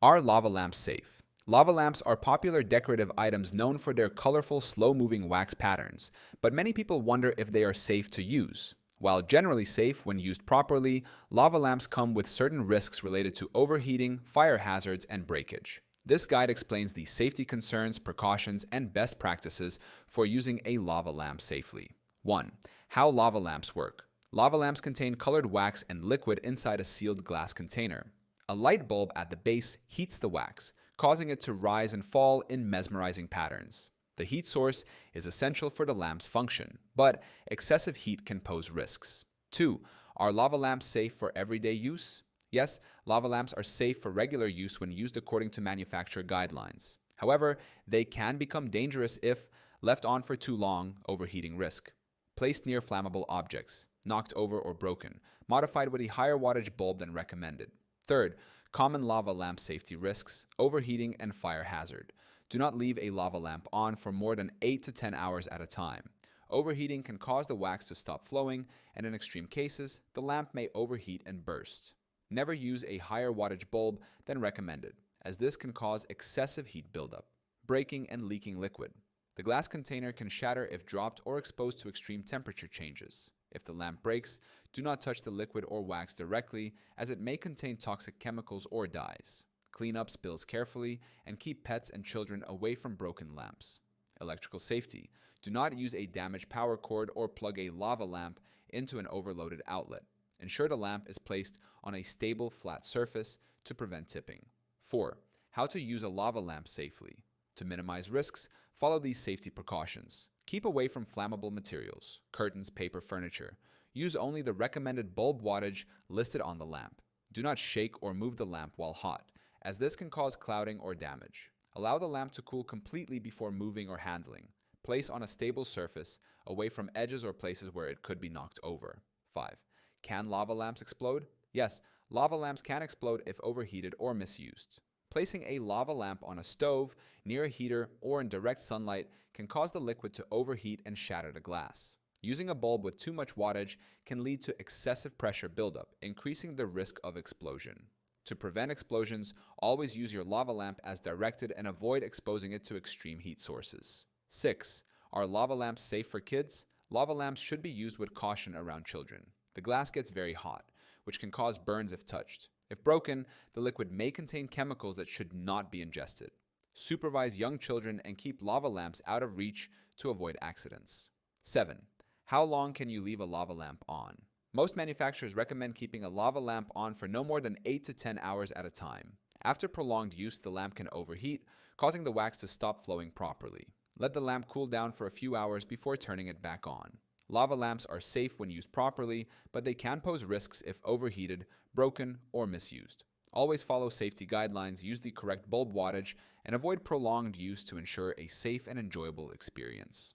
Are lava lamps safe? Lava lamps are popular decorative items known for their colorful, slow-moving wax patterns, but many people wonder if they are safe to use. While generally safe when used properly, lava lamps come with certain risks related to overheating, fire hazards, and breakage. This guide explains the safety concerns, precautions, and best practices for using a lava lamp safely. 1. How lava lamps work. Lava lamps contain colored wax and liquid inside a sealed glass container. A light bulb at the base heats the wax, causing it to rise and fall in mesmerizing patterns. The heat source is essential for the lamp's function, but excessive heat can pose risks. 2. Are lava lamps safe for everyday use? Yes, lava lamps are safe for regular use when used according to manufacturer guidelines. However, they can become dangerous if left on for too long, overheating risk. Placed near flammable objects, knocked over or broken, modified with a higher wattage bulb than recommended. Third, common lava lamp safety risks, overheating and fire hazard. Do not leave a lava lamp on for more than 8 to 10 hours at a time. Overheating can cause the wax to stop flowing, and in extreme cases, the lamp may overheat and burst. Never use a higher wattage bulb than recommended, as this can cause excessive heat buildup. Breaking and leaking liquid. The glass container can shatter if dropped or exposed to extreme temperature changes. If the lamp breaks, do not touch the liquid or wax directly, as it may contain toxic chemicals or dyes. Clean up spills carefully and keep pets and children away from broken lamps. Electrical safety. Do not use a damaged power cord or plug a lava lamp into an overloaded outlet. Ensure the lamp is placed on a stable, flat surface to prevent tipping. 4. How to use a lava lamp safely. To minimize risks, follow these safety precautions. Keep away from flammable materials, curtains, paper, furniture. Use only the recommended bulb wattage listed on the lamp. Do not shake or move the lamp while hot, as this can cause clouding or damage. Allow the lamp to cool completely before moving or handling. Place on a stable surface, away from edges or places where it could be knocked over. 5. Can lava lamps explode? Yes, lava lamps can explode if overheated or misused. Placing a lava lamp on a stove, near a heater, or in direct sunlight can cause the liquid to overheat and shatter the glass. Using a bulb with too much wattage can lead to excessive pressure buildup, increasing the risk of explosion. To prevent explosions, always use your lava lamp as directed and avoid exposing it to extreme heat sources. 6. Are lava lamps safe for kids? Lava lamps should be used with caution around children. The glass gets very hot, which can cause burns if touched. If broken, the liquid may contain chemicals that should not be ingested. Supervise young children and keep lava lamps out of reach to avoid accidents. 7. How long can you leave a lava lamp on? Most manufacturers recommend keeping a lava lamp on for no more than 8 to 10 hours at a time. After prolonged use, the lamp can overheat, causing the wax to stop flowing properly. Let the lamp cool down for a few hours before turning it back on. Lava lamps are safe when used properly, but they can pose risks if overheated, broken, or misused. Always follow safety guidelines, use the correct bulb wattage, and avoid prolonged use to ensure a safe and enjoyable experience.